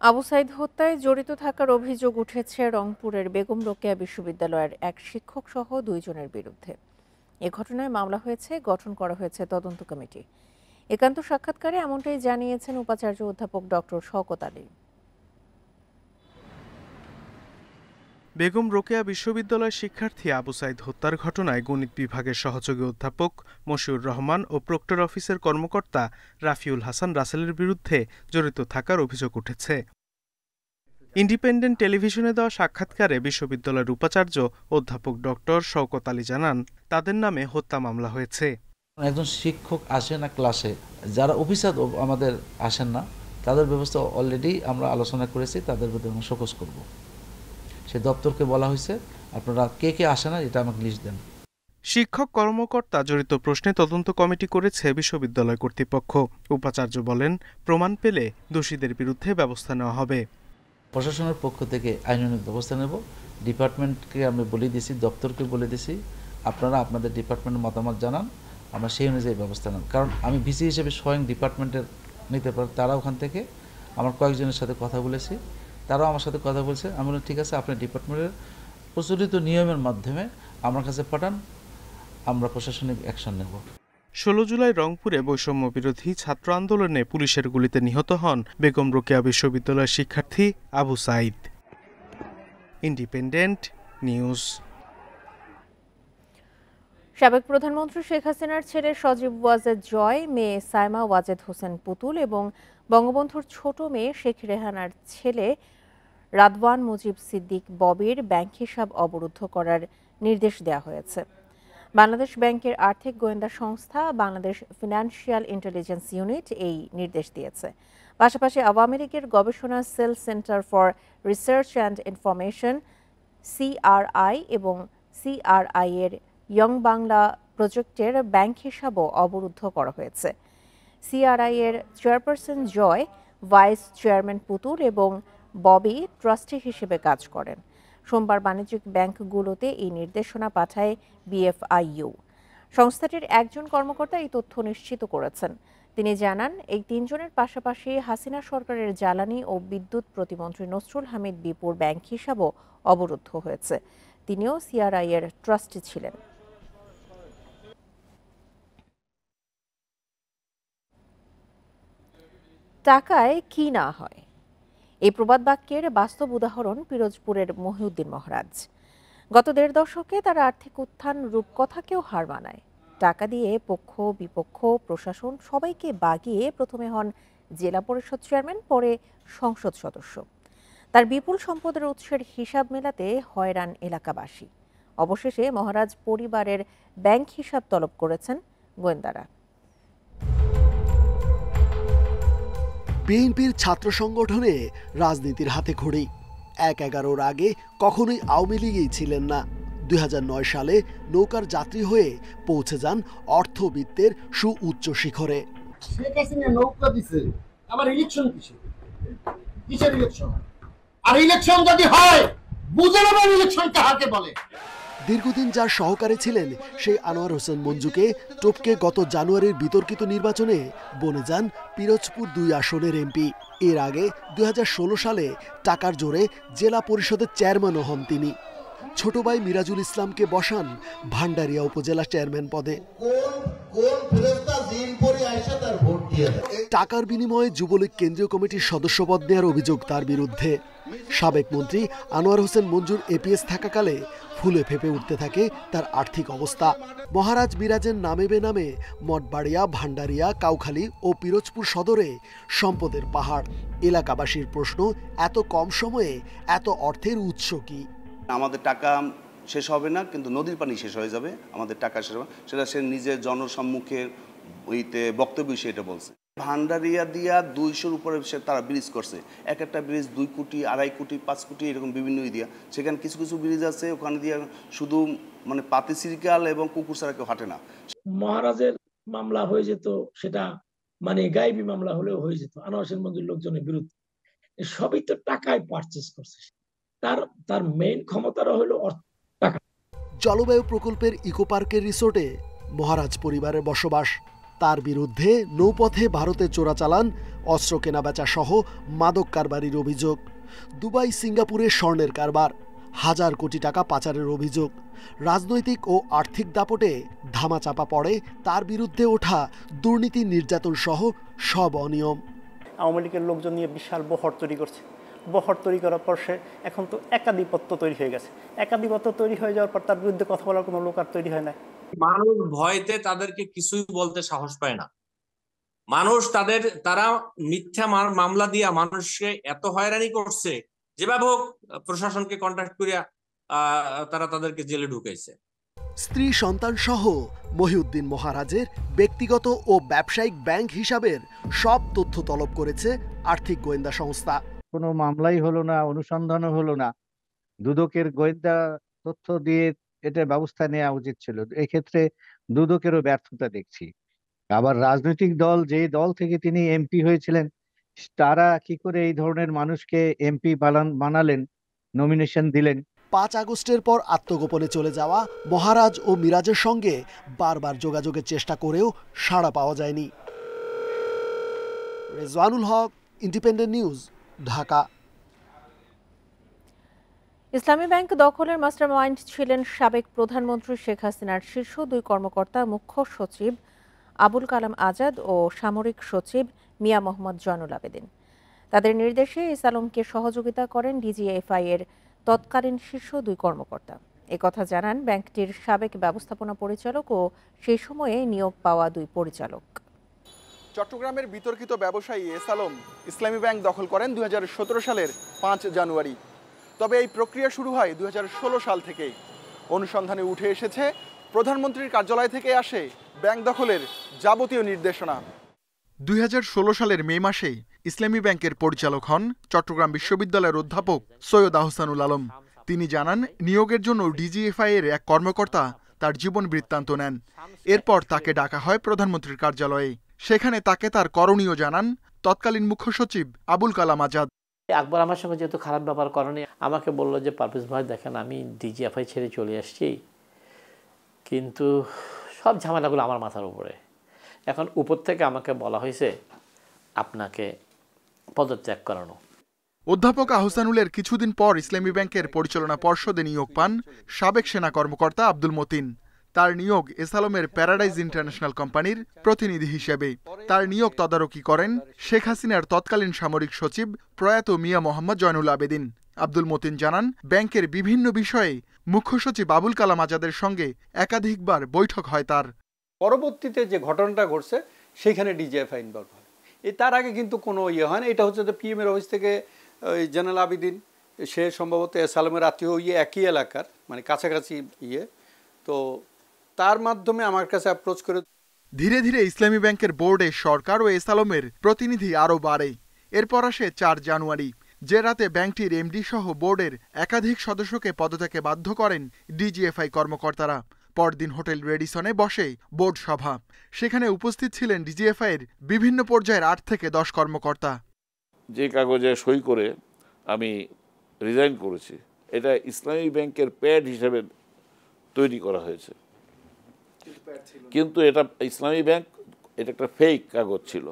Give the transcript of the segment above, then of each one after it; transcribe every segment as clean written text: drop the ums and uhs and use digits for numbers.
আবু সাইদ হত্যায় জড়িত থাকার অভিযোগ উঠেছে রংপুরের বেগম রোকেয়া বিশ্ববিদ্যালয়ের এক শিক্ষক সহ 2 জনের বিরুদ্ধে। এ ঘটনায় মামলা হয়েছে, গঠন করা হয়েছে তদন্ত কমিটি। একান্ত সাক্ষাৎকারে এমনটাই জানিয়েছেন উপাচার্য অধ্যাপক ডক্টর শওকত আলী। বেগম রোকেয়া বিশ্ববিদ্যালয়ের শিক্ষার্থী আবু সাইদ হত্যার ঘটনায় গণিত বিভাগের সহযোগী অধ্যাপক মশিউর রহমান ও প্রক্টর অফিসের কর্মকর্তা রাফিউল হাসান রাসেলের বিরুদ্ধে জড়িত থাকার অভিযোগ উঠেছে। ইন্ডিপেন্ডেন্ট টেলিভিশনে দেওয়া সাক্ষাৎকারে বিশ্ববিদ্যালয়ের উপাচার্য অধ্যাপক ডক্টর শওকত আলী জানান, তাদের নামে হত্যা মামলা হয়েছে। একজন শিক্ষক আসে না ক্লাসে, যারা অফিসার আমাদের আসেন না, তাদের ব্যবস্থা অলরেডি আমরা আলোচনা করেছি, তাদের বিরুদ্ধে আমরা শোকজ করব। সে দপ্তরকে বলা হয়েছে আপনারা কে কে আসে না এটা আমাকে লিস্ট দেন। শিক্ষক কর্মকর্তা জড়িত প্রশ্নে তদন্ত কমিটি করেছে বিশ্ববিদ্যালয় কর্তৃপক্ষ। উপাচার্য বলেন, প্রমাণ পেলে দোষীদের বিরুদ্ধে ব্যবস্থা নেওয়া হবে। প্রশাসনের পক্ষ থেকে আইনানুগ ব্যবস্থা নেব। ডিপার্টমেন্টকে আমি বলে দিয়েছি, দপ্তরকে বলে দিয়েছি, আপনারা আপনাদের ডিপার্টমেন্টের মতামত জানান, আমরা সেই অনুযায়ী ব্যবস্থা নেব। কারণ আমি ভিসি হিসেবে স্বয়ং ডিপার্টমেন্টের নিতে পারি, তারা ওখান থেকে আমার কয়েকজনের সাথে কথা বলেছি, তারাও আমার সাথে কথা বলছে। আমি বললাম ঠিক আছে, আপনার ডিপার্টমেন্টের প্রচলিত নিয়মের মাধ্যমে আমার কাছে পাঠান, আমরা প্রশাসনিক অ্যাকশন নেব। 16 জুলাই রংপুরে বৈষম্য বিরোধী ছাত্র আন্দোলনে পুলিশের গুলিতে নিহত হন বেগম রোকেয়া বিশ্ববিদ্যালয়ের শিক্ষার্থী আবু সাইদ। Independent news. সাবেক প্রধানমন্ত্রী শেখ হাসিনার ছেলে সজীব ওয়াজেদ জয়, মেয়ে সাইমা ওয়াজেদ হোসেন পুতুল এবং বঙ্গবন্ধুর ছোট মেয়ে শেখ রেহানার ছেলে রাদওয়ান মুজিব সিদ্দিক ববির ব্যাংক হিসাব অবরুদ্ধ করার নির্দেশ দেওয়া হয়েছে। বাংলাদেশ ব্যাংকের আর্থিক গোয়েন্দা সংস্থা বাংলাদেশ ফিনান্সিয়াল ইন্টেলিজেন্স ইউনিট এই নির্দেশ দিয়েছে। পাশাপাশি আওয়ামী লীগের গবেষণা cell centre for research and information CRI এবং CRI এর ইয়ং বাংলা প্রজেক্টের ব্যাংক হিসাবও অবরুদ্ধ করা হয়েছে। CRI এর চেয়ারপারসন জয়, ভাইস চেয়ারম্যান পুতুল এবং ববি ট্রাস্টি হিসেবে কাজ করেন। সোমবার বাণিজ্যিক ব্যাংকগুলোতে এই নির্দেশনা পাঠায় BFIU। সংস্থাটির একজন কর্মকর্তা এই তথ্য নিশ্চিত করেছেন। তিনি জানান, এই 3 জনের পাশাপাশি হাসিনা সরকারের জ্বালানি ও বিদ্যুৎ প্রতিমন্ত্রী নসরুল হামিদ বিপুর ব্যাংক হিসাবও অবরুদ্ধ হয়েছে। তিনিও CRI এর ট্রাস্টি ছিলেন। টাকায় কি না হয়, এই প্রবাদ বাক্যের বাস্তব উদাহরণ পিরোজপুরের মহিউদ্দিন মহারাজ। গত 1.5 দশকে তারা আর্থিক উত্থান রূপকথাকেও হার মানায়। টাকা দিয়ে পক্ষ বিপক্ষ প্রশাসন সবাইকে বাগিয়ে প্রথমে হন জেলা পরিষদ চেয়ারম্যান, পরে সংসদ সদস্য। তার বিপুল সম্পদের উৎসের হিসাব মেলাতে হয়রান এলাকাবাসী। অবশেষে মহারাজ পরিবারের ব্যাংক হিসাব তলব করেছেন গোয়েন্দারা। বিএনপির ছাত্র সংগঠনে রাজনীতির হাতে খড়ি। 1/11-র আগে কখনোই আওয়ামী লীগেই ছিলেন না। 2009 সালে নৌকার যাত্রী হয়ে পৌঁছে যান অর্থবিত্তের সুউচ্চ শিখরে। শেখ হাসিনা নৌকা দিছে, আবার ইলেকশন কিসের ইলেকশন? আর ইলেকশন যদি হয়, বুঝে নেবেন ইলেকশন কাকে বলে। দীর্ঘদিন যার সহকারী ছিলেন সেই আনোয়ার হোসেন মঞ্জুকে টপকে গত জানুয়ারির বিতর্কিত নির্বাচনে বনে যান পিরোজপুর 2 আসনের MP। এর আগে 2016 সালে টাকার জোরে জেলা পরিষদের চেয়ারম্যানও হন তিনি। ছোট ভাই মিরাজুল ইসলামকে বসান ভান্ডারিয়া উপজেলা চেয়ারম্যান পদে। টাকার বিনিময়ে যুবলীগ কেন্দ্রীয় কমিটির সদস্যপদ নেওয়ার অভিযোগ তার বিরুদ্ধে। সাবেক মন্ত্রী আনোয়ার হোসেন মঞ্জুর APS থাকাকালে ফুলে ফেপে উঠতে থাকে তার আর্থিক অবস্থা। মহারাজ মিরাজের নামে বেনামে মঠবাড়িয়া, ভান্ডারিয়া, কাউখালী ও পিরোজপুর সদরে সম্পদের পাহাড়। এলাকাবাসীর প্রশ্ন, এত কম সময়ে এত অর্থের উৎস কি? আমাদের টাকা শেষ হবে না, কিন্তু নদীর পানি শেষ হয়ে যাবে, আমাদের টাকা শেষ হবে, সেটা সে নিজের জনসম্মুখে ওইতে বক্তব্য সেটা বলছে। ভান্ডারিয়া দিয়া 200-র উপরে তারা ব্রিজ করছে। এক একটা ব্রিজ 2 কোটি, 2.5 কোটি, 5 কোটি এরকম বিভিন্ন দিয়া। সেখানে কিছু কিছু ব্রিজ আছে ওখানে দিয়ে শুধু মানে পাতি সিরিকাল এবং কুকুর ছাড়া কেউ হাঁটে না। মহারাজের মামলা হয়ে যেত, সেটা মানে গায়েবী মামলা হলেও হয়ে যেত আনোয়ার হোসেন মঞ্জুর লোকজনের বিরুদ্ধে। সবই তো টাকায় পারচেজ করছে। তার মেইন ক্ষমতাটা হলো টাকা। জলবায়ু প্রকল্পের ইকো পার্কের রিসোর্টে মহারাজ পরিবারের বসবাস। তার বিরুদ্ধে নৌপথে ভারতে চোরাচালান, অস্ত্র কেনাবেচা সহ মাদক কারবারির অভিযোগ, দুবাই সিঙ্গাপুরে স্বর্ণের কারবার, হাজার কোটি টাকা পাচারের অভিযোগ। রাজনৈতিক ও আর্থিক দাপটে ধামাচাপা পড়ে তার বিরুদ্ধে ওঠা দুর্নীতি, নির্যাতন সহ সব অনিয়ম। আওয়ামী লীগের লোকজন নিয়ে বিশাল বহর তৈরি করছে। বহর তৈরি করার পর সে এখন তো একাধিপত্য তৈরি হয়ে গেছে। একাধিপত্য তৈরি হয়ে যাওয়ার পর তার বিরুদ্ধে কথা বলার কোনো লোক আর তৈরি হয় না। মানুষ ভয়তে তাদেরকে কিছুই বলতে সাহস পায় না। মানুষ তারা মিথ্যা মামলা দিয়া মানুষকে এত হয়রানি করছে, যেভাবে হোক প্রশাসনকে কন্ট্যাক্ট করিয়া তারা তাদেরকে জেলে ঢুকাইছে। স্ত্রী সন্তান সহ মহিউদ্দিন মহারাজের ব্যক্তিগত ও ব্যবসায়িক ব্যাংক হিসাবের সব তথ্য তলব করেছে আর্থিক গোয়েন্দা সংস্থা। কোনো মামলাই হলো না, অনুসন্ধানও হলো না, দুদকের গোয়েন্দা তথ্য দিয়ে এটা ব্যবস্থা নেওয়া উচিত ছিল। এক্ষেত্রে দুদকেরও ব্যর্থতা দেখছি। আবার রাজনৈতিক দল, যে দল থেকে তিনি এমপি হয়েছিলেন, তারা কি করে এই ধরনের মানুষকে এমপি বানালেন, নমিনেশন দিলেন। 5 আগস্টের পর আত্মগোপনে চলে যাওয়া মহারাজ ও মিরাজের সঙ্গে বারবার যোগাযোগের চেষ্টা করেও সাড়া পাওয়া যায়নি। রেজওয়ানুল হক, ইন্ডিপেন্ডেন্ট নিউজ, ঢাকা। ইসলামী ব্যাংক দখলের মাস্টারমাইন্ড ছিলেন সাবেক প্রধানমন্ত্রী শেখ হাসিনার শীর্ষ 2 কর্মকর্তা, মুখ্য সচিব আবুল কালাম আজাদ ও সামরিক সচিব মিয়া মোহাম্মদ জয়নুল আবেদিন। তাদের নির্দেশে এস আলমকে সহযোগিতা করেন ডিজিএফআই এর তৎকালীন শীর্ষ 2 কর্মকর্তা। একথা জানান ব্যাংকটির সাবেক ব্যবস্থাপনা পরিচালক ও সেই সময়ে নিয়োগ পাওয়া 2 পরিচালক। চট্টগ্রামের বিতর্কিত ব্যবসায়ী এস আলম ইসলামী ব্যাংক দখল করেন 2017 সালের 5 জানুয়ারি। তবে এই প্রক্রিয়া শুরু হয় 2016 সাল থেকেই। অনুসন্ধানে উঠে এসেছে প্রধানমন্ত্রীর কার্যালয় থেকে আসে ব্যাংক দখলের যাবতীয় নির্দেশনা। 2016 সালের মে মাসে ইসলামী ব্যাংকের পরিচালক হন চট্টগ্রাম বিশ্ববিদ্যালয়ের অধ্যাপক সৈয়দ আহসানুল আলম। তিনি জানান, নিয়োগের জন্য ডিজিএফআই এর এক কর্মকর্তা তার জীবন বৃত্তান্ত নেন। এরপর তাকে ডাকা হয় প্রধানমন্ত্রীর কার্যালয়ে। সেখানে তাকে তার করণীয় জানান তৎকালীন মুখ্য সচিব আবুল কালাম আজাদ। আকবর আমার সঙ্গে যেহেতু খারাপ ব্যাপার করেনি, আমাকে বললো যে পারভেজ ভাই দেখেন, আমি ডিজিএফআই ছেড়ে চলে আসছি, কিন্তু সব ঝামেলাগুলো আমার মাথার উপরে। এখন উপর থেকে আমাকে বলা হয়েছে আপনাকে পদত্যাগ করানো। অধ্যাপক আহসানুলের কিছুদিন পর ইসলামী ব্যাংকের পরিচালনা পর্ষদে নিয়োগ পান সাবেক সেনা কর্মকর্তা আব্দুল মতিন। তার নিয়োগ এস আলমের প্যারাডাইজ ইন্টারন্যাশনাল কোম্পানির প্রতিনিধি হিসেবে। তার নিয়োগ তদারকি করেন শেখ হাসিনার তৎকালীন সামরিক সচিব প্রয়াত মিয়া মোহাম্মদ জয়নুল আবেদিন। আব্দুল মতিন জানান, ব্যাংকের বিভিন্ন বিষয়ে মুখ্য সচিব আবুল কালাম আজাদের সঙ্গে একাধিকবার বৈঠক হয় তার। পরবর্তীতে যে ঘটনাটা ঘটছে সেখানে ডিজিএফআই ইনভলভ হয়। তার আগে কিন্তু কোনো হয় না। এটা হচ্ছে পিএম এর অফিস থেকে জয়নুল আবেদিন, সে সম্ভবত এস আলমের আত্মীয়, একই এলাকার, মানে কাছাকাছি তো তার মাধ্যমে আমার কাছে অ্যাপ্রোচ করে। ধীরে ধীরে ইসলামী ব্যাংকের বোর্ডে সরকার ও এস আলমের প্রতিনিধি আরও বাড়ে। এরপর আসে 4 জানুয়ারি, যে রাতে ব্যাংকটির এমডি সহ বোর্ডের একাধিক সদস্যকে পদত্যাগে বাধ্য করেন ডিজিএফআই কর্মকর্তারা। পরদিন হোটেল রেডিসনে বসে বোর্ড সভা। সেখানে উপস্থিত ছিলেন ডিজিএফআই এর বিভিন্ন পর্যায়ের 8 থেকে 10 কর্মকর্তা। যে কাগজে সই করে আমি রিজাইন করেছি, এটা ইসলামী ব্যাংকের প্যাড হিসেবে তৈরি করা হয়েছে, কিন্তু এটা ইসলামী ব্যাংক, এটা একটা ফেক কাগজ ছিল।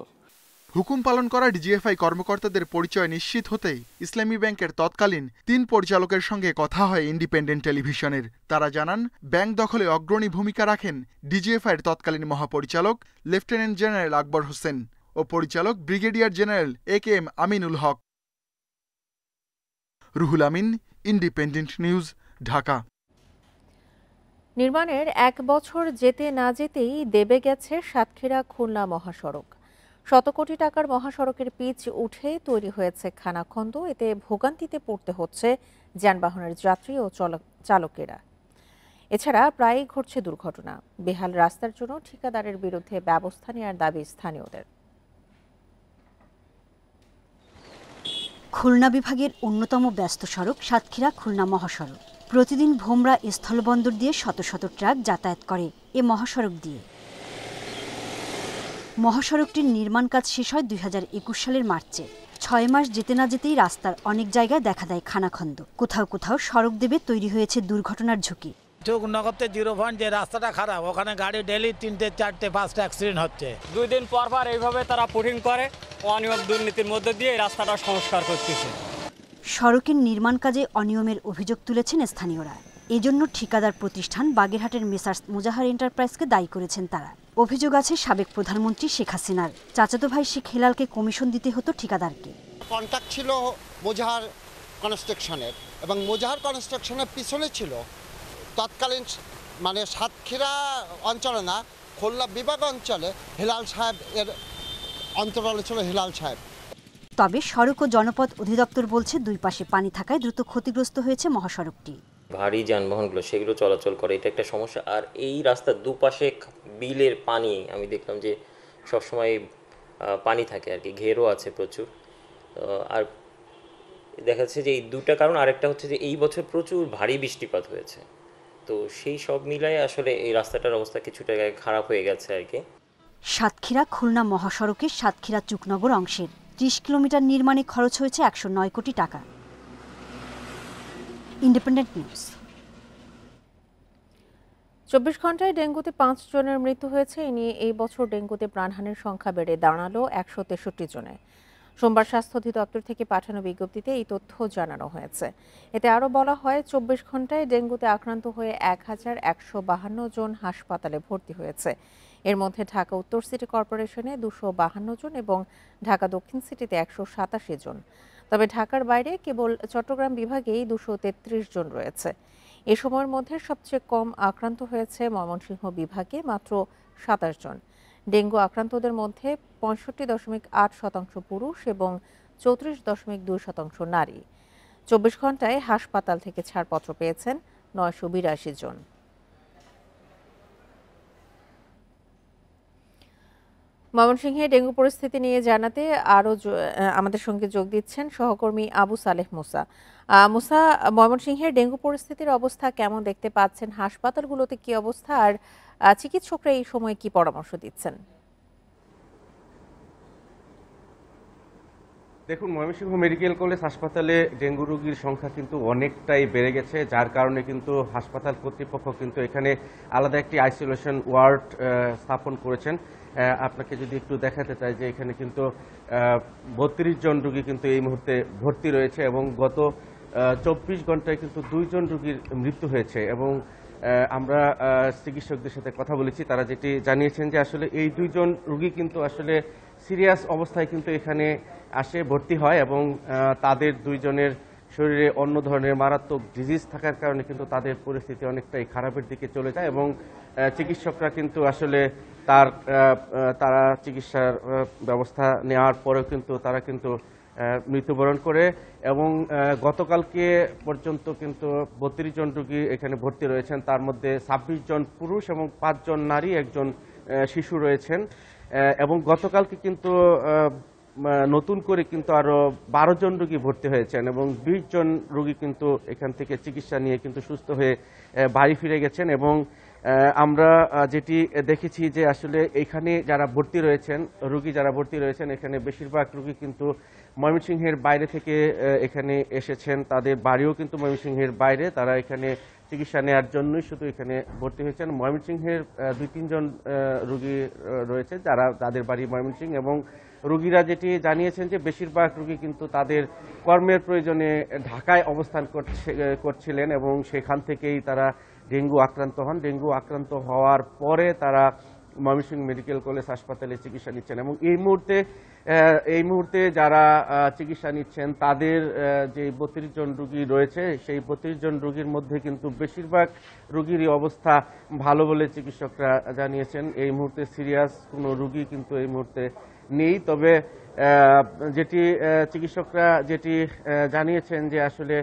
হুকুম পালন করা ডিজিএফআই কর্মকর্তাদের পরিচয় নিশ্চিত হতেই ইসলামী ব্যাংকের তৎকালীন 3 পরিচালকের সঙ্গে কথা হয় ইন্ডিপেন্ডেন্ট টেলিভিশনের। তারা জানান, ব্যাংক দখলে অগ্রণী ভূমিকা রাখেন ডিজিএফআইয়ের তৎকালীন মহাপরিচালক লেফটেন্যান্ট জেনারেল আকবর হোসেন ও পরিচালক ব্রিগেডিয়ার জেনারেল AKM আমিনুল হক। Ruhul Amin, independent news, Dhaka. নির্মাণের 1 বছর যেতে না যেতেই দেবে গেছে সাতক্ষীরা খুলনা মহাসড়ক। শত কোটি টাকার মহাসড়কের পিচ উঠে তৈরি হয়েছে খানাখন্দ। এতে ভোগান্তিতে পড়তে হচ্ছে যানবাহনের যাত্রী ও চালকেরা। এছাড়া প্রায়ই ঘটছে দুর্ঘটনা। বেহাল রাস্তার জন্য ঠিকাদারের বিরুদ্ধে ব্যবস্থা নেওয়ার দাবি স্থানীয়দের। খুলনা বিভাগের অন্যতম ব্যস্ত সড়ক সাতক্ষীরা খুলনা মহাসড়ক। প্রতিদিন ভোমরা স্থলবন্দর দিয়ে শত শত ট্রাক যাতায়াত করে এ মহাসড়ক দিয়ে। মহাসড়কটির নির্মাণ কাজ শেষ হয় 2021 সালের মার্চে। 6 মাস যেতে না যেতেই রাস্তার অনেক জায়গায় দেখা দেয় খানাখন্দ। কোথাও কোথাও সড়ক দেবে তৈরি হয়েছে দুর্ঘটনার ঝুঁকি। নগদে 0 পয়েন্ট যে রাস্তাটা খারাপ, ওখানে গাড়ি ডেলি 3টে 4টে 5টা অ্যাক্সিডেন্ট হচ্ছে। 2 দিন পর পর এইভাবে তারা পুটিং করে অনিয়ম দুর্নীতির মধ্যে দিয়ে এই রাস্তাটা সংস্কার করতেছে। সড়কের নির্মাণ কাজে অনিয়মের অভিযোগ তুলেছেন স্থানীয়রা। এজন্য ঠিকাদার প্রতিষ্ঠান বাগেরহাটের মেসার্স মুজাহার এন্টারপ্রাইজকে দায়ী করেছেন তারা। অভিযোগ আছে সাবেক প্রধানমন্ত্রী শেখ হাসিনার চাচাতো ভাই শেখ হেলালকে কমিশন দিতে হতো ঠিকাদারকে। কন্ট্রাক্ট ছিল মুজাহার কনস্ট্রাকশনের এবং মুজাহার কনস্ট্রাকশনের পিছনে ছিল তৎকালীন মানে সাতক্ষীরা অঞ্চলে না, খুলনা বিভাগ অঞ্চলে হেলাল সাহেব এর অন্তরালে ছিল হেলাল সাহেব। তবে সড়ক ও জনপথ অধিদপ্তর বলছে দুই পাশে পানি থাকায় দ্রুত ক্ষতিগ্রস্ত হয়েছে মহাসড়কটি। ভারী যানবাহনগুলো সেগুলো চলাচল করে, এটা একটা সমস্যা। আর এই রাস্তার দুপাশে বিলের পানি আমি দেখলাম যে সবসময় পানি থাকে আর কি, ঘেরও আছে প্রচুর। আর দেখা যাচ্ছে যে এই দুটা কারণ, আরেকটা হচ্ছে যে এই বছর প্রচুর ভারী বৃষ্টিপাত হয়েছে, তো সেই সব মিলাই আসলে এই রাস্তাটার অবস্থা কিছুটা খারাপ হয়ে গেছে আর কি। সাতক্ষীরা খুলনা মহাসড়কের সাতক্ষীরা চুকনগর অংশের 30 কিলোমিটার নির্মাণে খরচ হয়েছে 109 কোটি টাকা। Independent news. 24 ঘন্টায় ডেঙ্গুতে 5 জনের মৃত্যু হয়েছে। এ নিয়ে এই বছর ডেঙ্গুতে প্রাণহানির সংখ্যা বেড়ে দাঁড়ালো 163 জনে। সোমবার স্বাস্থ্য অধিদপ্তর থেকে পাঠানো বিজ্ঞপ্তিতে এই তথ্য জানানো হয়েছে। এতে আরও বলা হয়, 24 ঘন্টায় ডেঙ্গুতে আক্রান্ত হয়ে 1152 জন হাসপাতালে ভর্তি হয়েছে। এর মধ্যে ঢাকা উত্তর সিটি কর্পোরেশনে 252 জন এবং ঢাকা দক্ষিণ সিটিতে 187 জন। তবে ঢাকার বাইরে কেবল চট্টগ্রাম বিভাগেই 233 জন রয়েছে। এ সময়ের মধ্যে সবচেয়ে কম আক্রান্ত হয়েছে ময়মনসিংহ বিভাগে, মাত্র 27 জন। ডেঙ্গু আক্রান্তদের মধ্যে 65.8% পুরুষ এবং 34.2% নারী। 24 ঘন্টায় হাসপাতাল থেকে ছাড়পত্র পেয়েছেন 982 জন। ময়মনসিংহে ডেঙ্গু পরিস্থিতি নিয়ে জানাতে আরও আমাদের সঙ্গে যোগ দিচ্ছেন সহকর্মী আবু সালেহ মুসা। মুসা, ময়মনসিংহের ডেঙ্গু পরিস্থিতির অবস্থা কেমন দেখতে পাচ্ছেন? হাসপাতালগুলোতে কি অবস্থা, আর চিকিৎসকরা এই সময় কি পরামর্শ দিচ্ছেন? দেখুন, ময়মনসিংহ মেডিকেল কলেজ হাসপাতালে ডেঙ্গু রোগীর সংখ্যা কিন্তু অনেকটাই বেড়ে গেছে, যার কারণে কিন্তু হাসপাতাল কর্তৃপক্ষ কিন্তু এখানে আলাদা একটি আইসোলেশন ওয়ার্ড স্থাপন করেছেন। আপনাকে যদি একটু দেখাতে চাই যে এখানে কিন্তু 32 জন রোগী কিন্তু এই মুহূর্তে ভর্তি রয়েছে এবং গত 24 ঘন্টায় কিন্তু 2 জন রোগীর মৃত্যু হয়েছে। এবং আমরা চিকিৎসকদের সাথে কথা বলেছি, তারা যেটি জানিয়েছেন যে আসলে এই 2 জন রোগী কিন্তু আসলে সিরিয়াস অবস্থায় কিন্তু এখানে আসে, ভর্তি হয় এবং তাদের 2 জনের শরীরে অন্য ধরনের মারাত্মক ডিজিজ থাকার কারণে কিন্তু তাদের পরিস্থিতি অনেকটাই খারাপের দিকে চলে যায় এবং চিকিৎসকরা কিন্তু আসলে তারা চিকিৎসার ব্যবস্থা নেওয়ার পরেও কিন্তু তারা কিন্তু মৃত্যুবরণ করে। এবং গতকালকে পর্যন্ত কিন্তু 32 জন রোগী এখানে ভর্তি রয়েছেন, তার মধ্যে 26 জন পুরুষ এবং 5 জন নারী, 1 জন শিশু রয়েছেন। এবং গতকালকে কিন্তু নতুন করে কিন্তু আরো 12 জন রোগী ভর্তি হয়েছেন এবং 20 জন রোগী কিন্তু এখান থেকে চিকিৎসা নিয়ে কিন্তু সুস্থ হয়ে বাড়ি ফিরে গেছেন। এবং আমরা যেটি দেখেছি যে আসলে এখানে যারা ভর্তি রয়েছেন, রোগী যারা ভর্তি রয়েছেন, এখানে বেশিরভাগ রোগী কিন্তু ময়মনসিংহের বাইরে থেকে এখানে এসেছেন, তাদের বাড়িও কিন্তু ময়মনসিংহের বাইরে, তারা এখানে চিকিৎসা নেওয়ার জন্যই শুধু এখানে ভর্তি হয়েছেন। ময়মনসিংহের 2-3 জন রোগী রয়েছে যাদের বাড়ি ময়মনসিংহ এবং রোগীরা যেটি জানিয়েছেন যে বেশিরভাগ রোগী কিন্তু তাদের কর্মের প্রয়োজনে ঢাকায় অবস্থান করছিলেন এবং সেখান থেকেই তারা ডেঙ্গু আক্রান্ত হন। ডেঙ্গু আক্রান্ত হওয়ার পরে তারা ময়মনসিংহ মেডিকেল কলেজ হাসপাতালে চিকিৎসা নিচ্ছেন এবং এই মুহূর্তে যারা চিকিৎসা নিচ্ছেন তাদের যে 32 জন রোগী রয়েছে, সেই 32 জন রোগীর মধ্যে কিন্তু বেশিরভাগ রোগীরই অবস্থা ভালো বলে চিকিৎসকরা জানিয়েছেন। এই মুহূর্তে সিরিয়াস কোনো রোগী কিন্তু এই মুহূর্তে নেই। তবে যেটি চিকিৎসকরা জানিয়েছেন যে আসলে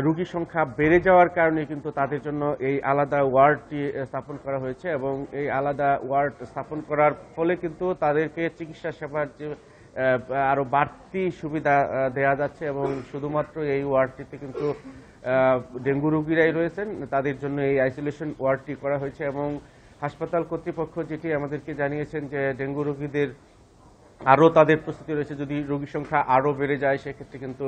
রোগীর সংখ্যা বেড়ে যাওয়ার কারণে কিন্তু তাদের জন্য এই আলাদা ওয়ার্ডটি স্থাপন করা হয়েছে এবং এই আলাদা ওয়ার্ড স্থাপন করার ফলে কিন্তু তাদেরকে চিকিৎসা সেবার যে আরো বাড়তি সুবিধা দেয়া যাচ্ছে এবং শুধুমাত্র এই ওয়ার্ডটিতে কিন্তু ডেঙ্গু রোগীরাই রয়েছেন, তাদের জন্য এই আইসোলেশন ওয়ার্ডটি করা হয়েছে। এবং হাসপাতাল কর্তৃপক্ষ যেটি আমাদেরকে জানিয়েছেন যে ডেঙ্গু রোগীদের আরও তাদের প্রস্তুতি রয়েছে, যদি রোগীর সংখ্যা আরও বেড়ে যায় সেক্ষেত্রে কিন্তু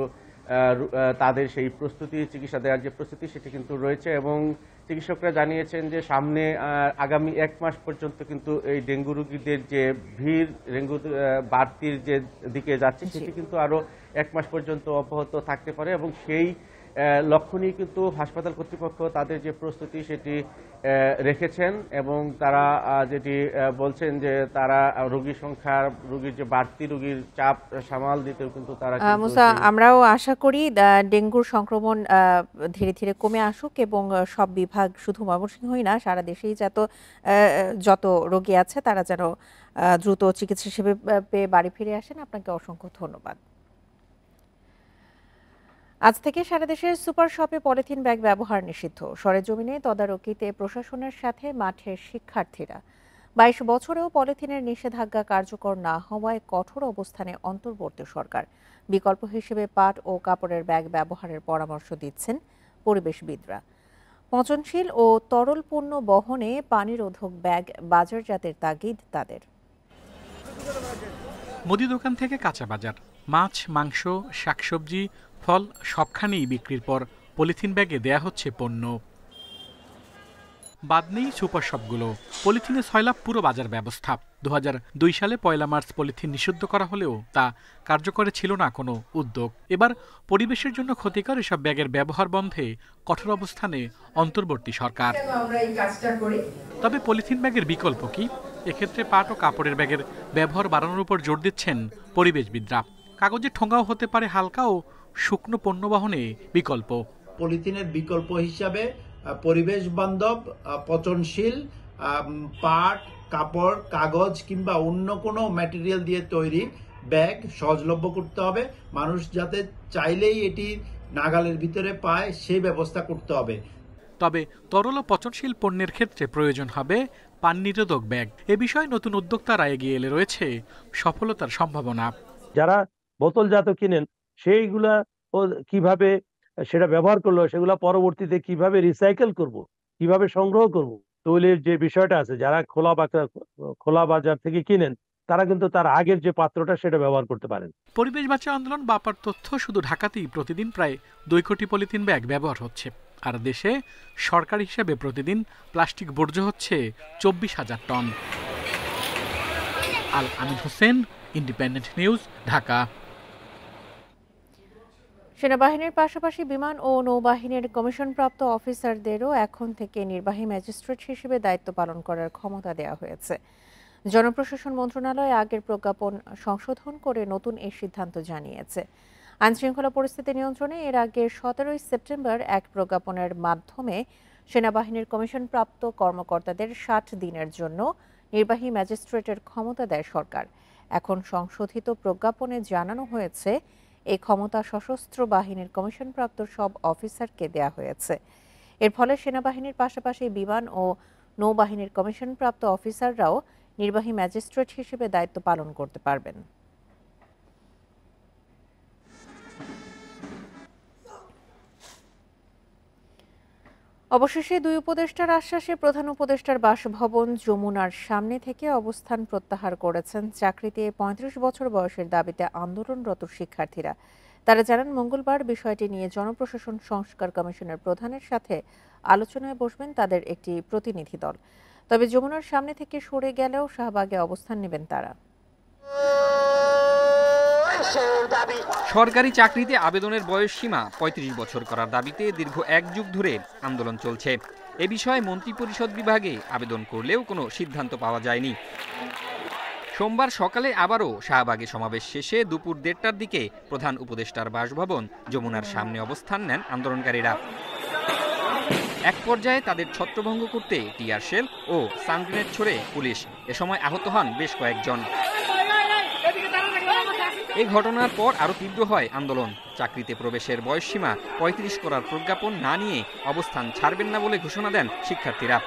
তাদের সেই প্রস্তুতি, চিকিৎসা দেওয়ার যে প্রস্তুতি সেটি কিন্তু রয়েছে এবং চিকিৎসকরা জানিয়েছেন যে সামনে আগামী 1 মাস পর্যন্ত কিন্তু এই ডেঙ্গু রোগীদের যে ভিড়, ডেঙ্গু বাড়তির যে দিকে যাচ্ছে সেটি কিন্তু আরো 1 মাস পর্যন্ত অব্যাহত থাকতে পারে এবং সেই লক্ষ্য নিয়ে কিন্তু হাসপাতাল কর্তৃপক্ষ তাদের যে প্রস্তুতি সেটি রেখেছেন এবং তারা যেটি বলছেন যে তারা রোগীর সংখ্যা, রোগীর যে বাড়তি রোগীর চাপ সামাল দিতেও কিন্তু তারা মুসা, আমরাও আশা করি ডেঙ্গুর সংক্রমণ ধীরে ধীরে কমে আসুক এবং সব বিভাগ, শুধু ময়মনসিংহই না সারা দেশেই যত রোগী আছে তারা যেন দ্রুত চিকিৎসা সেবা পেয়ে বাড়ি ফিরে আসেন। আপনাকে অসংখ্য ধন্যবাদ। আজ থেকে সারা দেশের সুপার শপে পলিথিন ব্যাগ ব্যবহার নিষিদ্ধ। সরেজমিনে তদারকিতে প্রশাসনের সাথে মাঠের শিক্ষার্থীরা। 22 বছরেও পলিথিনের নিষেধাজ্ঞা কার্যকর না হওয়ায় কঠোর অবস্থানে অন্তর্বর্তী সরকার। বিকল্প হিসেবে পাট ও কাপড়ের ব্যাগ ব্যবহারের পরামর্শ দিচ্ছেন পরিবেশবিদরা। পচনশীল ও তরল পণ্য বহনে পানিরোধক ব্যাগ বাজারজাতের তাগিদ তাদের। মুদি দোকান থেকে কাঁচা বাজার, মাছ, মাংস, শাকসবজি, ফল সবখানেই বিক্রির পর পলিথিন ব্যাগে দেয়া হচ্ছে পণ্য। বাদ নেই সুপার শপগুলো। পলিথিনে সয়লাভ পুরো বাজার ব্যবস্থা। 2002 সালে 1 মার্চ পলিথিন নিষিদ্ধ করা হলেও তা কার্যকরে ছিল না কোনো উদ্যোগ। এবার পরিবেশের জন্য ক্ষতিকর এসব ব্যাগের ব্যবহার বন্ধে কঠোর অবস্থানে অন্তর্বর্তী সরকার। তবে পলিথিন ব্যাগের বিকল্প কি? এক্ষেত্রে পাট ও কাপড়ের ব্যাগের ব্যবহার বাড়ানোর উপর জোর দিচ্ছেন পরিবেশবিদরা। কাগজের ঠোঙাও হতে পারে হালকা ও শুকনো পণ্য বহনে বিকল্প। পলিথিনের বিকল্প হিসাবে পরিবেশ বান্ধব, পচনশীল পাট, কাপড়, কাগজ কিংবা অন্য কোনো ম্যাটেরিয়াল দিয়ে তৈরি ব্যাগ সহজলভ্য করতে হবে। মানুষ যাতে চাইলেই এটি নাগালের ভিতরে পায় সেই ব্যবস্থা করতে হবে। তবে তরল ও পচনশীল পণ্যের ক্ষেত্রে প্রয়োজন হবে পানি নিরোধক ব্যাগ। এ বিষয়ে নতুন উদ্যোক্তারা এগিয়ে এলে রয়েছে সফলতার সম্ভাবনা। যারা বোতলজাত কিনেন সেইগুলা কিভাবে সেটা ব্যবহার করলো, সেগুলা পরবর্তীতে কিভাবে রিসাইকেল করব, কিভাবে সংগ্রহ করব, তৈলের যে বিষয়টা আছে, যারা খোলা বাজার থেকে কিনেন তারা কিন্তু তার আগের যে পাত্রটা সেটা ব্যবহার করতে পারেন। পরিবেশ বাঁচাও আন্দোলন বাপার তথ্য, শুধু ঢাকাতেই প্রতিদিন প্রায় 2 কোটি পলিথিন ব্যাগ ব্যবহার হচ্ছে। আর দেশে সরকার হিসেবে প্রতিদিন প্লাস্টিক বর্জ্য হচ্ছে 24,000 টন। আল আমিন হোসেন, ইন্ডিপেন্ডেন্ট নিউজ, ঢাকা। সেনাবাহিনীর পাশাপাশি বিমান ও নৌবাহিনীর কমিশনপ্রাপ্ত অফিসারদেরও এখন থেকে নির্বাহী ম্যাজিস্ট্রেট হিসেবে দায়িত্ব পালন করার ক্ষমতা দেওয়া হয়েছে। জনপ্রশাসন মন্ত্রণালয় আগের প্রজ্ঞাপন সংশোধন করে নতুন এই সিদ্ধান্ত জানিয়েছে। আইনশৃঙ্খলা পরিস্থিতি নিয়ন্ত্রণে এর আগে 17 সেপ্টেম্বর এক প্রজ্ঞাপনের মাধ্যমে সেনাবাহিনীর কমিশনপ্রাপ্ত কর্মকর্তাদের 60 দিনের জন্য নির্বাহী ম্যাজিস্ট্রেটের ক্ষমতা দেয় সরকার। এখন সংশোধিত প্রজ্ঞাপনে জানানো হয়েছে এই ক্ষমতা সশস্ত্র বাহিনীর কমিশনপ্রাপ্ত সব অফিসারকে দেয়া হয়েছে। এর ফলে সেনাবাহিনীর পাশাপাশি বিমান ও নৌবাহিনীর কমিশনপ্রাপ্ত অফিসাররাও নির্বাহী ম্যাজিস্ট্রেট হিসেবে দায়িত্ব পালন করতে পারবেন। অবশেষে 2 উপদেষ্টার আশ্বাসে প্রধান উপদেষ্টার বাসভবন যমুনার সামনে থেকে অবস্থান প্রত্যাহার করেছেন চাকরিতে 35 বছর বয়সের দাবিতে আন্দোলনরত শিক্ষার্থীরা। তারা জানান, মঙ্গলবার বিষয়টি নিয়ে জনপ্রশাসন সংস্কার কমিশনের প্রধানের সাথে আলোচনায় বসবেন তাদের একটি প্রতিনিধি দল। তবে যমুনার সামনে থেকে সরে গেলেও শাহবাগে অবস্থান নেবেন তারা। সরকারি চাকরিতে আবেদনের বয়স সীমা 35 বছর করার দাবিতে দীর্ঘ 1 যুগ ধরে আন্দোলন চলছে। এ বিষয়ে মন্ত্রিপরিষদ বিভাগে আবেদন করলেও কোনো সিদ্ধান্ত পাওয়া যায়নি। সোমবার সকালে আবারও শাহবাগে সমাবেশ শেষে দুপুর 1:30টার দিকে প্রধান উপদেষ্টার বাসভবন যমুনার সামনে অবস্থান নেন আন্দোলনকারীরা। এক পর্যায়ে তাদের ছত্রভঙ্গ করতে টিয়ার শেল ও সানগ্রেনেড ছুড়ে পুলিশ। এ সময় আহত হন বেশ কয়েকজন। এই ঘটনার পর আরো তীব্র হয় আন্দোলন। চাকরিতে প্রবেশের বয়সসীমা 35 করার প্রজ্ঞাপন না নিয়ে অবস্থান ছাড়বেন না বলে ঘোষণা দেন শিক্ষার্থীরা।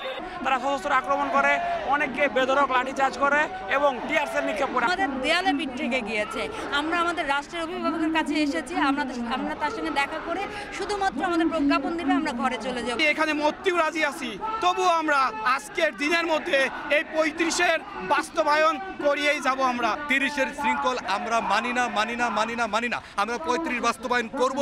তারা সশস্ত্র আক্রমণ করে অনেককে বেধড়ক লাঠিচার্জ করে এবং টিয়ার সেল নিক্ষেপ করে। আমাদের দেয়ালে পিঠ থেকে গিয়েছে। আমরা আমাদের রাষ্ট্রের অভিভাবকের কাছে এসেছি, আমরা তার সঙ্গে দেখা করে শুধুমাত্র আমাদের প্রজ্ঞাপন দিবে, আমরা ঘরে চলে যাব। এখানে মরতেও রাজি আছি, তবুও আমরা আজকের দিনের মধ্যে এই 35-এর বাস্তবায়ন করিয়েই যাব। আমরা 30-এর শৃঙ্খল আমরা মানি না, আমরা 35 বাস্তবায়ন করব।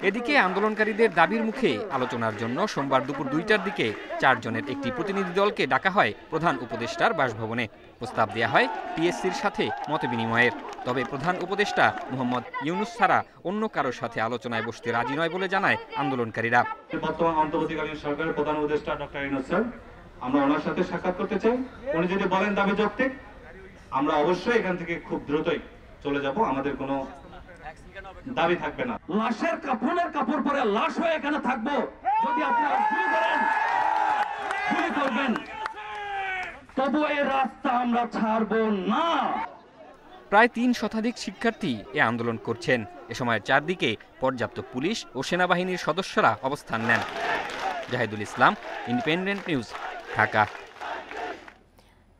এদিকে আন্দোলনকারীদের দাবির মুখে আলোচনার জন্য সোমবার দুপুর 2টার দিকে 4 জনের একটি প্রতিনিধি দলকে ডাকা হয় প্রধান উপদেষ্টার বাসভবনে। প্রস্তাব দেয়া হয় টিএসসির সাথে মতবিনিময়ের। তবে প্রধান উপদেষ্টা মোহাম্মদ ইউনূস ছাড়া অন্য কারোর সাথে আলোচনায় বসতে রাজি নয় বলে জানায় আন্দোলনকারীরা। বর্তমান অন্তর্বর্তীকালীন সরকারের প্রধান উপদেষ্টা ডক্টর ইউনূস স্যার, আমরা ওনার সাথে সাক্ষাৎ করতে চাই। উনি যদি বলেন দাবি যৌক্তিক, আমরা অবশ্যই এখান থেকে খুব দ্রুতই চলে যাব। আমাদের কোনো দাবি থাকবে না। লাশের কাফনের কাপড় পরে লাশ হয়ে এখানে থাকবো, যদি আপনারা গুলি করবেন, তবু এই রাস্তা আমরা ছাড়বো না। প্রায় 3 শতাধিক শিক্ষার্থী এ আন্দোলন করছেন। এ সময় চারদিকে পর্যাপ্ত পুলিশ ও সেনাবাহিনীর সদস্যরা অবস্থান নেন। জাহিদুল ইসলাম, ইন্ডিপেন্ডেন্ট নিউজ, ঢাকা।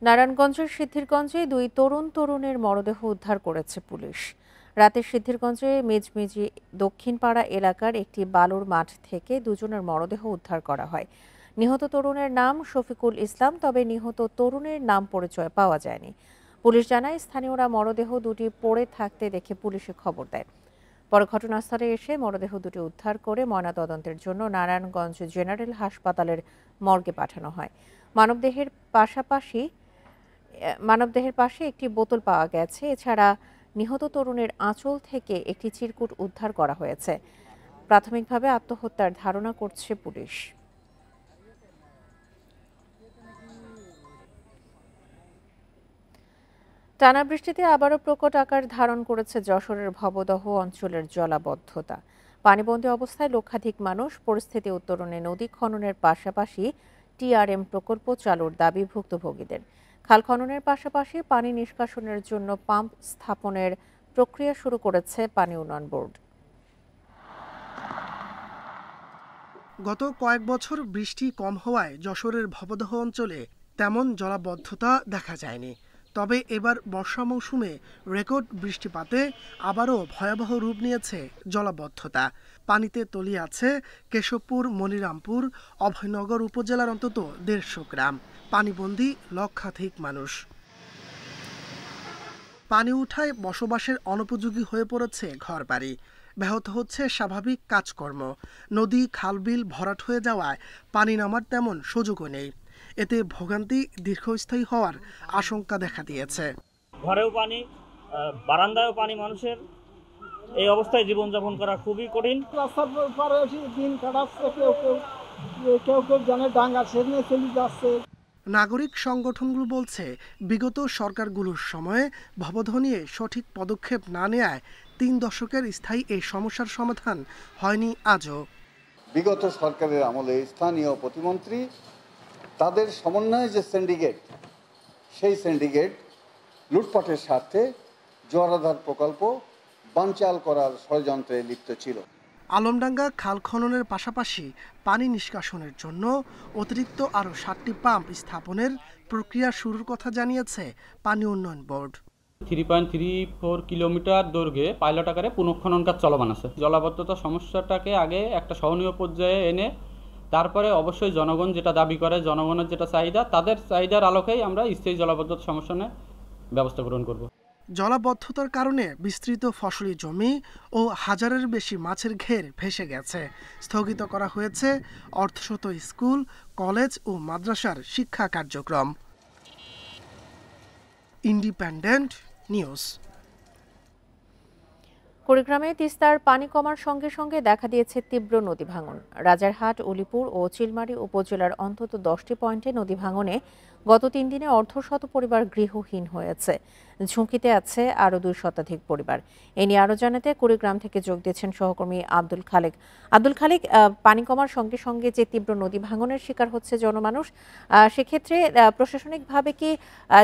নারায়ণগঞ্জের সিদ্ধিরগঞ্জে 2 তরুণের মরদেহ উদ্ধার করেছে পুলিশ। রাতে সিদ্ধিরগঞ্জে মেজমেজি দক্ষিণপাড়া এলাকার একটি বালুর মাঠ থেকে 2 জনের মরদেহ উদ্ধার করা হয়। নিহত তরুণের নাম শফিকুল ইসলাম, তবে নিহত তরুণের নাম পরিচয় পাওয়া যায়নি। পুলিশ জানায় স্থানীয়রা মরদেহ দুটি পড়ে থাকতে দেখে পুলিশে খবর দেয়। পরে ঘটনাস্থলে এসে মরদেহ দুটি উদ্ধার করে ময়নাতদন্তের জন্য নারায়ণগঞ্জ জেনারেল হাসপাতালের মর্গে পাঠানো হয়। মানবদেহের পাশে একটি বোতল পাওয়া গেছে। এছাড়া নিহত তরুণের আঁচল থেকে একটি চিরকুট উদ্ধার করা হয়েছে। প্রাথমিকভাবে আত্মহত্যার ধারণা করছে পুলিশ। টানা বৃষ্টিতে আবারও প্রকট আকার ধারণ করেছে যশোরের ভবদহ অঞ্চলের জলাবদ্ধতা। পানিবন্দী অবস্থায় লক্ষাধিক মানুষ। পরিস্থিতি উত্তরণে নদী খননের পাশাপাশি টিআরএম প্রকল্প চালুর দাবি ভুক্তভোগীদের। খাল খননের পাশাপাশি পানি নিষ্কাশনের জন্য পাম্প স্থাপনের প্রক্রিয়া শুরু করেছে পানি উন্নয়ন বোর্ড। গত কয়েক বছর বৃষ্টি কম হওয়ায় যশোরের ভবদহ অঞ্চলে তেমন জলাবদ্ধতা দেখা যায়নি। তবে এবার বর্ষা মৌসুমে রেকর্ড বৃষ্টিপাতে আবারও ভয়াবহ রূপ নিয়েছে জলাবদ্ধতা। পানিতে তলিয়ে আছে কেশবপুর, মনিরামপুর, অভয়নগর উপজেলার অন্তত 150 গ্রাম। পানিবন্দী লক্ষাধিক মানুষ। পানি উঠায় বসবাসের অনুপযোগী হয়ে পড়েছে ঘরবাড়ি। ব্যাহত হচ্ছে স্বাভাবিক কাজকর্ম। নদী খালবিল ভরাট হয়ে যাওয়ায় পানি নামার তেমন সুযোগও নেই। এতে ভোগান্তি দীর্ঘস্থায়ী হওয়ার আশঙ্কা দেখা দিয়েছে। ঘরেও পানি, বারান্দায়ও পানি, মানুষের এই অবস্থায় জীবনযাপন করা খুবই কঠিন। রাস্তার পারে দিন কাটাচ্ছে, কেউ জানে ডাঙ্গা সেদিনে চলে যাচ্ছে। নাগরিক সংগঠনগুলো বলছে, বিগত সরকারগুলোর সময়ে ভবদহ নিয়ে সঠিক পদক্ষেপ না নেয়ায় 3 দশকের স্থায়ী এই সমস্যার সমাধান হয়নি আজও। বিগত সরকারের আমলে স্থানীয় প্রতিমন্ত্রী তাদের সমন্বয়ে যে সিন্ডিকেট, সেই সিন্ডিকেট লুটপাটের স্বার্থে জোয়ারাধার প্রকল্প বানচাল করার ষড়যন্ত্রে লিপ্ত ছিল। আলমডাঙ্গা খাল খননের পাশাপাশি পানি নিষ্কাশনের জন্য অতিরিক্ত আরও 7টি পাম্প স্থাপনের প্রক্রিয়া শুরুর কথা জানিয়েছে পানি উন্নয়ন বোর্ড। 3.34 কিলোমিটার দৈর্ঘ্যে পাইলট আকারে পুনঃখনন কাজ চলমান আছে। জলাবদ্ধতা সমস্যাটাকে আগে একটা সহনীয় পর্যায়ে এনে তারপরে অবশ্যই জনগণ যেটা দাবি করে, জনগণের যেটা চাহিদা, তাদের চাহিদার আলোকেই আমরা স্থায়ী জলাবদ্ধতা সমস্যার ব্যবস্থা গ্রহণ করব। জলাবদ্ধতার কারণে বিস্তৃত ফসলি জমি ও 1000-এর বেশি মাছের ঘের ভেসে গেছে। স্থগিত করা হয়েছে অর্ধশত স্কুল, কলেজ ও মাদ্রাসার শিক্ষা কার্যক্রম। Independent news. কুড়িগ্রামে তিস্তার পানি কমার সঙ্গে সঙ্গে দেখা দিয়েছে তীব্র নদী ভাঙন। রাজারহাট, উলিপুর ও চিলমারী উপজেলার অন্তত 10টি পয়েন্টে নদী ভাঙনে গত 3 দিনে অর্ধশত পরিবার গৃহহীন হয়েছে। ঝুঁকিতে আছে আরও 2 শতাধিক পরিবার। এ নিয়ে আরও জানাতে কুড়িগ্রাম থেকে যোগ দিয়েছেন সহকর্মী আব্দুল খালেক। আব্দুল খালেক, পানি কমার সঙ্গে সঙ্গে যে তীব্র নদী ভাঙনের শিকার হচ্ছে জনমানুষ, সেক্ষেত্রে প্রশাসনিকভাবে কি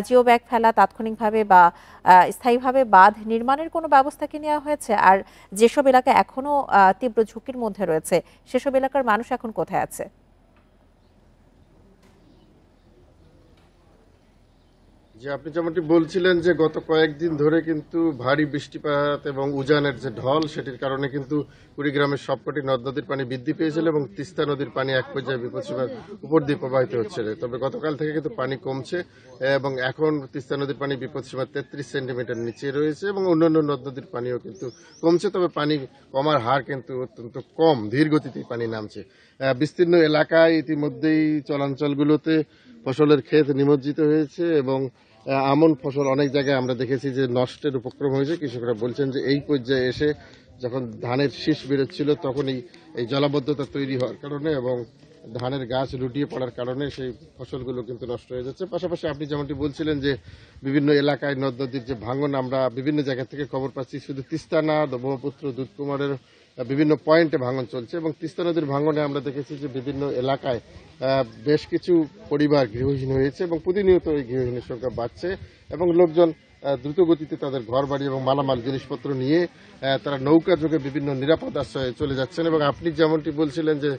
জিও ব্যাগ ফেলা, তাৎক্ষণিকভাবে বা স্থায়ীভাবে বাঁধ নির্মাণের কোনো ব্যবস্থা কি নেওয়া হয়েছে? আর যেসব এলাকা এখনো তীব্র ঝুঁকির মধ্যে রয়েছে, সেসব এলাকার মানুষ এখন কোথায় আছে? যে আপনি যেমনটি বলছিলেন যে গত কয়েকদিন ধরে কিন্তু ভারী বৃষ্টিপাত এবং উজানের যে ঢল সেটির কারণে কিন্তু কুড়িগ্রামের সবকটি নদ নদীর পানি বৃদ্ধি পেয়েছিল এবং তিস্তা নদীর পানি এক পর্যায়ে বিপদসীমার উপর দিয়ে প্রবাহিত হচ্ছিল। তবে গতকাল থেকে কিন্তু পানি কমছে এবং এখন তিস্তা নদীর পানি বিপদসীমার 33 সেন্টিমিটার নিচে রয়েছে এবং অন্যান্য নদ নদীর পানিও কিন্তু কমছে। তবে পানি কমার হার কিন্তু অত্যন্ত কম, ধীর গতিতে পানি নামছে। বিস্তীর্ণ এলাকায় ইতিমধ্যেই চলাঞ্চলগুলোতে ফসলের ক্ষেত নিমজ্জিত হয়েছে এবং আমন ফসল অনেক জায়গায় আমরা দেখেছি যে নষ্টের উপক্রম হয়েছে। কৃষকরা বলছেন যে এই পর্যায়ে এসে যখন ধানের শীষ বেরোচ্ছিল তখনই এই জলাবদ্ধতা তৈরি হওয়ার কারণে এবং ধানের গাছ লুটিয়ে পড়ার কারণে সেই ফসলগুলো কিন্তু নষ্ট হয়ে যাচ্ছে। পাশাপাশি আপনি যেমনটি বলছিলেন যে বিভিন্ন এলাকায় নদ নদীর যে ভাঙন আমরা বিভিন্ন জায়গা থেকে খবর পাচ্ছি, শুধু তিস্তা না, ব্রহ্মপুত্র, দুধকুমারের বিভিন্ন পয়েন্টে ভাঙন চলছে এবং তিস্তা নদীর ভাঙনে আমরা দেখেছি যে বিভিন্ন এলাকায় বেশ কিছু পরিবার গৃহহীন হয়েছে এবং প্রতিনিয়ত এই গৃহহীনের সংখ্যা বাড়ছে এবং লোকজন দ্রুত গতিতে তাদের ঘর বাড়ি এবং মালামাল জিনিসপত্র নিয়ে তারা নৌকা যোগে বিভিন্ন নিরাপদ আশ্রয়ে চলে যাচ্ছেন। এবং আপনি যেমনটি বলছিলেন যে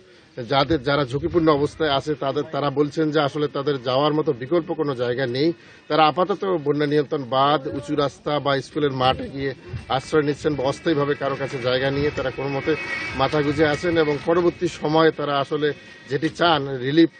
যারা ঝুঁকিপূর্ণ অবস্থায় আছে তারা বলছেন যে আসলে তাদের যাওয়ার মতো বিকল্প কোনো জায়গা নেই। তারা আপাতত বন্যা নিয়ন্ত্রণ বাঁধ, উঁচু রাস্তা বা স্কুলের মাঠে গিয়ে আশ্রয় নিচ্ছেন বা অস্থায়ীভাবে কারো কাছে জায়গা নিয়ে তারা কোনো মতে মাথা গুঁজে আছেন এবং পরবর্তী সময়ে তারা আসলে যেটি চান, রিলিফ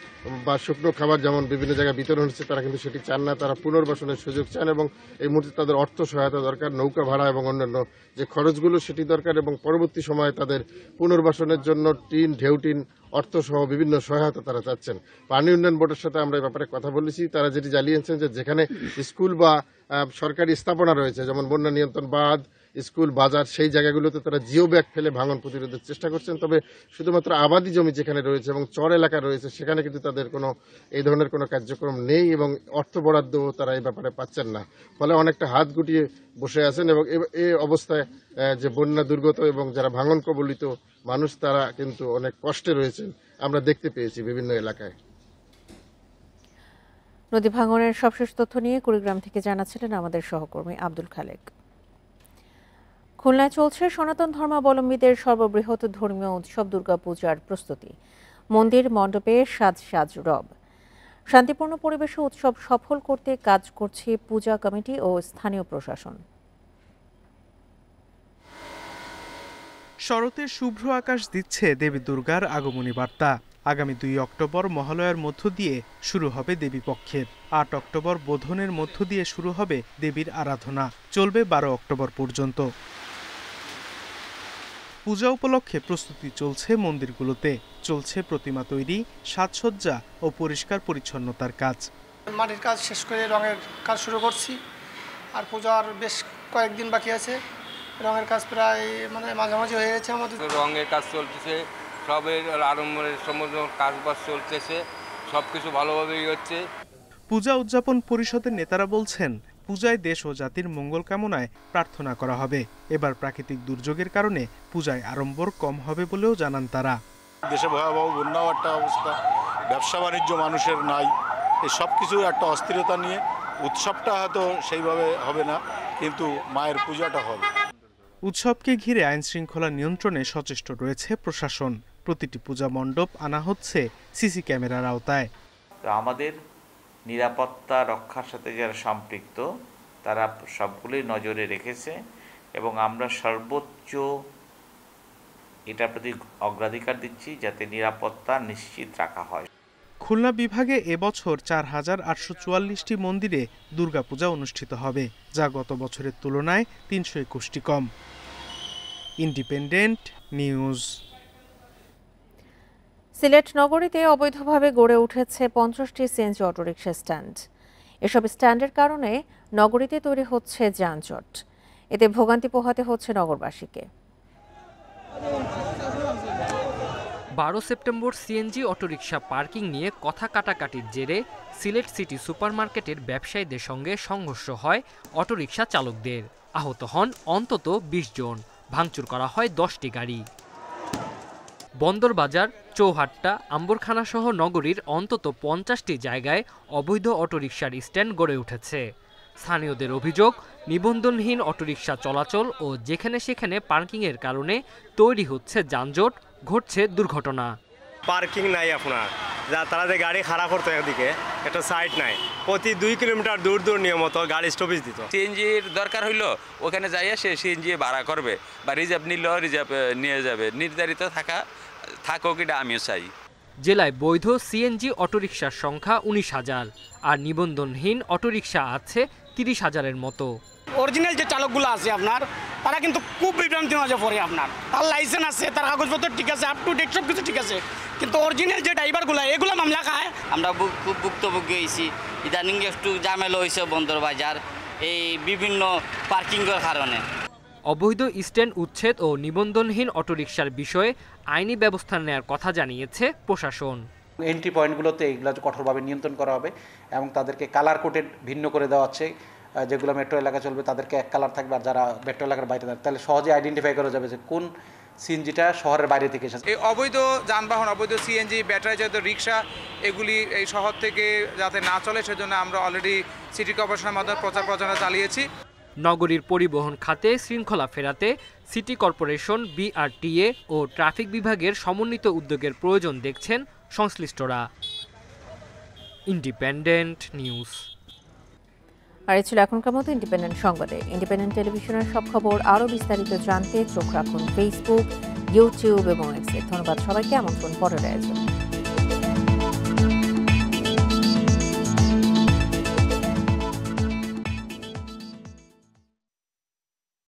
বা শুকনো খাবার যেমন বিভিন্ন জায়গায় বিতরণ হচ্ছে, তারা কিন্তু সেটি চান না। তারা পুনর্বাসনের সুযোগ চান এবং এই মুহূর্তে তাদের অর্থ সহায়তা দরকার, নৌকা ভাড়া এবং অন্যান্য যে খরচগুলো সেটি দরকার এবং পরবর্তী সময়ে তাদের পুনর্বাসনের জন্য টিন, ঢেউটিন, অর্থ সহ বিভিন্ন সহায়তা তারা চাচ্ছেন। পানি উন্নয়ন বোর্ডের সাথে আমরা এই ব্যাপারে কথা বলেছি। তারা যেটি জানিয়েছেন যে যেখানে স্কুল বা সরকারি স্থাপনা রয়েছে যেমন বন্যা নিয়ন্ত্রণ বাঁধ, স্কুল, বাজার, সেই জায়গাগুলোতে তারা জিও ব্যাগ ফেলে ভাঙন প্রতিরোধের চেষ্টা করছেন। তবে শুধুমাত্র আবাদি জমি যেখানে রয়েছে এবং চর এলাকা রয়েছে সেখানে কিন্তু তাদের কোনো এই ধরনের কোনো কার্যক্রম নেই এবং অর্থ বরাদ্দও তারা এই ব্যাপারে পাচ্ছেন না। ফলে অনেকটা হাত গুটিয়ে বসে আছেন এবং এই অবস্থায় যে বন্যা দুর্গত এবং যারা ভাঙন কবলিত মানুষ তারা কিন্তু অনেক কষ্টে রয়েছেন আমরা দেখতে পেয়েছি বিভিন্ন এলাকায়। নদী ভাঙনের সবশেষ তথ্য নিয়ে কুড়িগ্রাম থেকে জানাচ্ছিলেন আমাদের সহকর্মী আব্দুল খালেক। খুলনায় চলছে সনাতন ধর্মাবলম্বীদের সর্ববৃহৎ ধর্মীয় উৎসব দুর্গাপূজার প্রস্তুতি। মন্দির মণ্ডপে সাজ রব। শান্তিপূর্ণ পরিবেশে উৎসব সফল করতে কাজ করছে পূজা কমিটি ও স্থানীয় প্রশাসন। শরতের শুভ্র আকাশ দিচ্ছে দেবী দুর্গার আগমনী বার্তা। আগামী 2 অক্টোবর মহালয়ার মধ্য দিয়ে শুরু হবে দেবী পক্ষের, 8 অক্টোবর বোধনের মধ্য দিয়ে শুরু হবে দেবীর আরাধনা, চলবে 12 অক্টোবর পর্যন্ত। পূজা উপলক্ষে প্রস্তুতি চলছে মন্দিরগুলোতে, চলছে প্রতিমা তৈরি, সাজসজ্জা ও পরিষ্কার পরিচ্ছন্নতার কাজ। মাটির কাজ শেষ করে রঙের কাজ শুরু করছি, আর পূজার বেশ কয়েকদিন বাকি আছে। রঙের কাজ প্রায় মাঝামাঝি হয়ে গেছে আমাদের। রঙের কাজ চলতেছে, সবের আড়ম্বরের সমস্ত কাজবাজ চলতেছে, সবকিছু ভালোভাবেই হচ্ছে। পূজা উদযাপন পরিষদের নেতারা বলছেন পূজায় দেশ ও জাতির মঙ্গল কামনায় প্রার্থনা করা হবে। এবার প্রাকৃতিক দুর্যোগের কারণে পূজায় আড়ম্বর কম হবে বলেও জানান তারা। দেশে ভয়াবহ বন্যাও একটা অবস্থা, ব্যবসা বাণিজ্য মানুষের নাই, এই সব কিছু একটা অস্থিরতা নিয়ে উৎসবটা হয়তো সেইভাবে হবে না, কিন্তু মায়ের পূজাটা হবে। উৎসবকে ঘিরে আইন শৃঙ্খলা নিয়ন্ত্রণে সচেষ্ট রয়েছে প্রশাসন। প্রতিটি পূজা মণ্ডপ আনা হচ্ছে সিসি ক্যামেরার আওতায়। আমাদের নিরাপত্তা রক্ষার সাথে যারা সম্পৃক্ত তারা সবগুলোই নজরে রেখেছে এবং আমরা সর্বোচ্চ এটার প্রতি অগ্রাধিকার দিচ্ছি যাতে নিরাপত্তা নিশ্চিত রাখা হয়। খুলনা বিভাগে এবছর 4844টি মন্দিরে দুর্গাপূজা অনুষ্ঠিত হবে, যা গত বছরের তুলনায় 321টি কম। Independent news. সিলেট নগরীতে অবৈধভাবে গড়ে উঠেছে 50টি সিএনজি অটোরিকশা স্ট্যান্ড। এসব স্ট্যান্ডের কারণে নগরীতে তৈরি হচ্ছে যানজট। এতে ভোগান্তি পোহাতে হচ্ছে নগরবাসীকে। 12 সেপ্টেম্বর সিএনজি অটোরিকশা পার্কিং নিয়ে কথা কাটাকাটির জেরে সিলেট সিটি সুপারমার্কেটের ব্যবসায়ীদের সঙ্গে সংঘর্ষ হয় অটোরিকশা চালকদের। আহত হন অন্তত 20 জন, ভাঙচুর করা হয় 10টি গাড়ি। বন্দরবাজার, চৌহাট্টা, আম্বরখানা সহ নগরীর অন্তত 50টি জায়গায় অবৈধ অটোরিকশার স্ট্যান্ড গড়ে উঠেছে। স্থানীয়দের অভিযোগ, নিবন্ধনহীন অটোরিকশা চলাচল ও যেখানে সেখানে পার্কিংয়ের কারণে তৈরি হচ্ছে যানজট, ঘটছে দুর্ঘটনা। পার্কিং নাই আপনার, যা তারা যে গাড়ি খাড়া করতো একদিকে, একটা সাইড নাই, প্রতি 2 কিলোমিটার দূর দূর নিয়মিত গাড়ি স্টপেজ দিত। সিএনজির দরকার হইলো ওখানে যাইয়া সে সিএনজি ভাড়া করবে বা রিজার্ভ নিলেও রিজার্ভ নিয়ে যাবে, নির্ধারিত থাকুক, এটা আমিও চাই। জেলায় বৈধ সিএনজি অটোরিকশার সংখ্যা 19,000 আর নিবন্ধনহীন অটোরিকশা আছে 30,000-এর মতো। অরিজিনাল যে চালকগুলো আছে আপনার, তারা কিন্তু খুব বিভ্রান্তির মাঝে পড়ে। আপনার তার লাইসেন্স আছে, তার কাগজপত্র ঠিক আছে, আপ টু ডেট সব কিছু ঠিক আছে, কিন্তু অরিজিনাল যে ড্রাইভারগুলো এগুলো মামলা খায়। আমরা খুব ভুক্তভোগী হয়েছি, ইদানিং একটু ঝামেলা হয়েছে বন্দর বাজার এই বিভিন্ন পার্কিংয়ের কারণে। অবৈধ স্ট্যান্ড উচ্ছেদ ও নিবন্ধনহীন অটোরিকশার বিষয়ে আইনি ব্যবস্থা নেওয়ার কথা জানিয়েছে প্রশাসন। এন্ট্রি পয়েন্টগুলোতে এইগুলো কঠোরভাবে নিয়ন্ত্রণ করা হবে এবং তাদেরকে কালার কোডেড ভিন্ন করে দেওয়া হচ্ছে। যেগুলো মেট্রো এলাকা চলবে তাদেরকে এক কালার থাকবে, আর যারা মেট্রো এলাকার বাইরে থাকবে তাহলে সহজে আইডেন্টিফাই করা যাবে যে কোন সিএনজিটা শহরের বাইরে থেকে এসেছে। এই অবৈধ যানবাহন, অবৈধ সিএনজি, ব্যাটারিজাত রিক্সা এগুলি এই শহর থেকে যাতে না চলে সেজন্য আমরা অলরেডি সিটি কর্পোরেশনের মাধ্যমে প্রচার প্রচারণা চালিয়েছি। নগরীর পরিবহন খাতে শৃঙ্খলা ফেরাতে সিটি কর্পোরেশন, বিআরটিএ ও ট্রাফিক বিভাগের সমন্বিত উদ্যোগের প্রয়োজন দেখছেন সংশ্লিষ্টরা। Independent news. আর এই ছিল এখনকার মতো ইন্ডিপেন্ডেন্ট সংবাদে। ইন্ডিপেন্ডেন্ট টেলিভিশনের সব খবর আরও বিস্তারিত জানতে চোখ রাখুন ফেসবুক, ইউটিউব এবং এক্সে। ধন্যবাদ সবাইকে। আমন্ত্রণ পরের আয়োজন।